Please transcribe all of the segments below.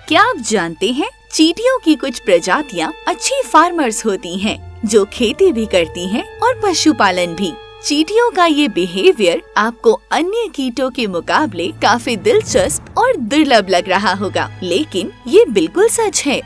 क्या आप जानते हैं चींटियों की कुछ प्रजातियां अच्छी फार्मर्स होती हैं, जो खेती भी करती हैं और पशुपालन भी। चींटियों का ये बिहेवियर आपको अन्य कीटों के मुकाबले काफी दिलचस्प और दुर्लभ लग रहा होगा, लेकिन ये बिल्कुल सच है।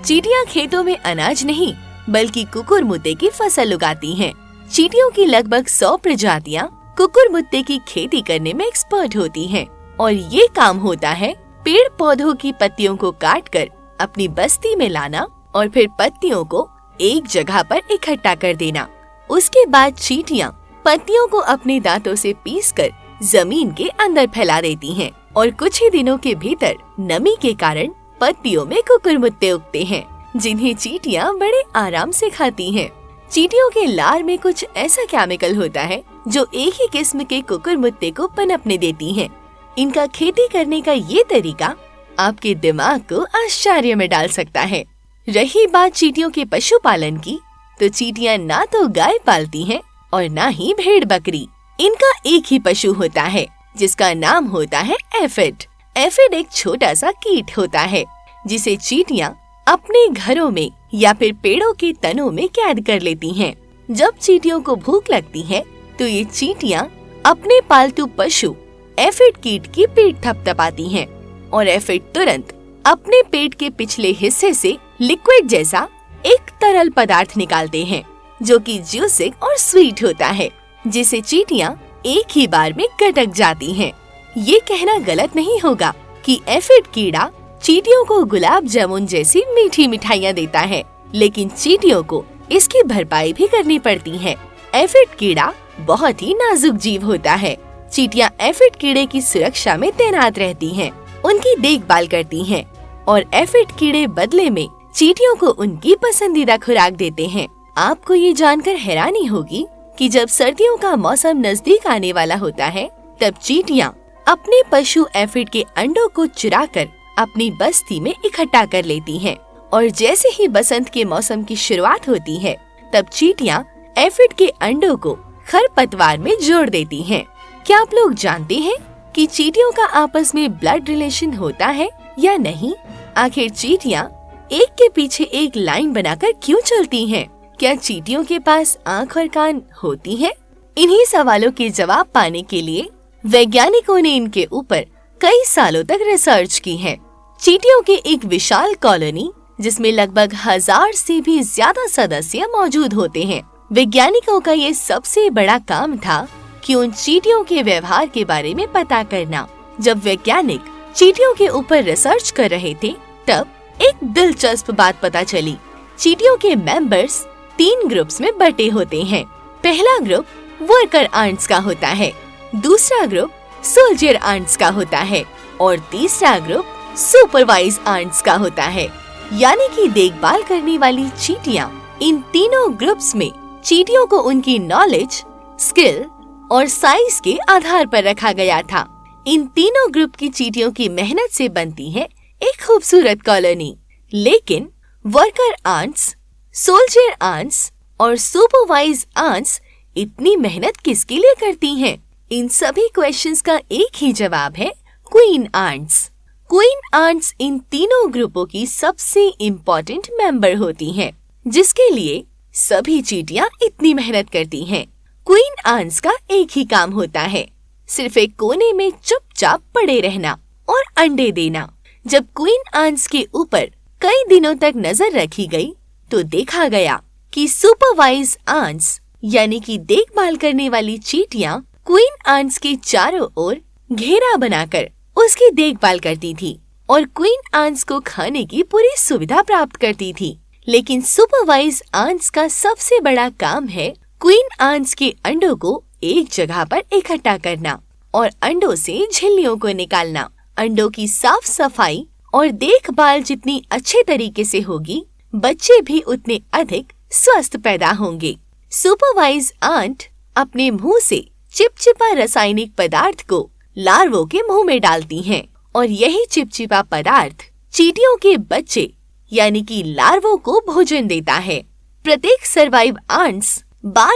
चींटियां खेतों में अनाज नहीं बल्कि कुकुरमुत्ते की फसल उगाती हैं। चींटियों की लगभग 100 प्रजातियां कुकुरमुत्ते की खेती करने में एक्सपर्ट होती हैं और ये काम होता है पेड़ पौधों की पत्तियों को काटकर अपनी बस्ती में लाना और फिर पत्तियों को एक जगह पर इकट्ठा कर देना। उसके बाद चींटियां पत्तियों को अपने दांतों से पीसकर जमीन के अंदर फैला देती हैं और कुछ ही दिनों के भीतर नमी के कारण पत्तियों में कुकुरमुत्ते उगते हैं, जिन्हें चींटियां बड़े आराम से खाती हैं। चींटियों के लार में कुछ ऐसा केमिकल होता है जो एक ही किस्म के कुकुरमुत्ते को पनपने देती है। इनका खेती करने का ये तरीका आपके दिमाग को आश्चर्य में डाल सकता है। रही बात चींटियों के पशुपालन की, तो चींटियां ना तो गाय पालती हैं और ना ही भेड़ बकरी। इनका एक ही पशु होता है जिसका नाम होता है एफिड। एफिड एक छोटा सा कीट होता है जिसे चींटियां अपने घरों में या फिर पेड़ों के तनों में कैद कर लेती हैं। जब चींटियों को भूख लगती है तो ये चींटियां अपने पालतू पशु एफिड कीट की पीठ थपथपाती हैं और एफिड तुरंत अपने पेट के पिछले हिस्से से लिक्विड जैसा एक तरल पदार्थ निकालते हैं जो कि ज्यूसिक और स्वीट होता है, जिसे चींटियां एक ही बार में गटक जाती हैं। ये कहना गलत नहीं होगा कि एफिड कीड़ा चींटियों को गुलाब जामुन जैसी मीठी मिठाइयाँ देता है, लेकिन चींटियों को इसकी भरपाई भी करनी पड़ती है। एफिड कीड़ा बहुत ही नाजुक जीव होता है। चींटियां एफिड कीड़े की सुरक्षा में तैनात रहती हैं, उनकी देखभाल करती हैं और एफिड कीड़े बदले में चींटियों को उनकी पसंदीदा खुराक देते हैं। आपको ये जानकर हैरानी होगी कि जब सर्दियों का मौसम नजदीक आने वाला होता है, तब चींटियां अपने पशु एफिड के अंडों को चुराकर अपनी बस्ती में इकट्ठा कर लेती हैं और जैसे ही बसंत के मौसम की शुरुआत होती है, तब चींटियां एफिड के अंडों को खरपतवार में जोड़ देती हैं। क्या आप लोग जानते हैं कि चींटियों का आपस में ब्लड रिलेशन होता है या नहीं? आखिर चींटियां एक के पीछे एक लाइन बनाकर क्यों चलती हैं? क्या चींटियों के पास आँख और कान होती हैं? इन्हीं सवालों के जवाब पाने के लिए वैज्ञानिकों ने इनके ऊपर कई सालों तक रिसर्च की है। चींटियों के एक विशाल कॉलोनी जिसमें लगभग 1000 से भी ज्यादा सदस्य मौजूद होते हैं। वैज्ञानिकों का ये सबसे बड़ा काम था कि उन चींटियों के व्यवहार के बारे में पता करना। जब वैज्ञानिक चींटियों के ऊपर रिसर्च कर रहे थे, तब एक दिलचस्प बात पता चली। चींटियों के मेंबर्स 3 ग्रुप्स में बटे होते हैं। पहला ग्रुप वर्कर आंट्स का होता है, दूसरा ग्रुप सोल्जर आंट्स का होता है और तीसरा ग्रुप सुपरवाइज आंट्स का होता है। यानी कि देखभाल करने वाली चींटियां। इन तीनों ग्रुप्स में चींटियों को उनकी नॉलेज, स्किल और साइज के आधार पर रखा गया था। इन तीनों ग्रुप की चींटियों की मेहनत से बनती है एक खूबसूरत कॉलोनी। लेकिन वर्कर आंट्स, सोल्जर आंट्स और सुपरवाइज आंट्स इतनी मेहनत किसके लिए करती हैं? इन सभी क्वेश्चंस का एक ही जवाब है क्वीन आंट्स। क्वीन आंट्स इन तीनों ग्रुपों की सबसे इम्पोर्टेंट मेंबर होती हैं, जिसके लिए सभी चींटियां इतनी मेहनत करती हैं। क्वीन आंट्स का एक ही काम होता है, सिर्फ एक कोने में चुपचाप पड़े रहना और अंडे देना। जब क्वीन आंट्स के ऊपर कई दिनों तक नजर रखी गई, तो देखा गया कि सुपरवाइज आंट्स यानी कि देखभाल करने वाली चींटियां क्वीन आंट्स के चारों ओर घेरा बनाकर उसकी देखभाल करती थी और क्वीन आंट्स को खाने की पूरी सुविधा प्राप्त करती थी। लेकिन सुपरवाइज आंट्स का सबसे बड़ा काम है क्वीन आंट्स के अंडों को एक जगह पर इकट्ठा करना और अंडों से झिल्लियों को निकालना। अंडों की साफ सफाई और देखभाल जितनी अच्छे तरीके से होगी, बच्चे भी उतने अधिक स्वस्थ पैदा होंगे। सुपरवाइज आंट अपने मुंह से चिपचिपा रासायनिक पदार्थ को लार्वों के मुंह में डालती हैं और यही चिपचिपा पदार्थ चींटियों के बच्चे यानी कि लार्वों को भोजन देता है। प्रत्येक सर्वाइव आंट्स बार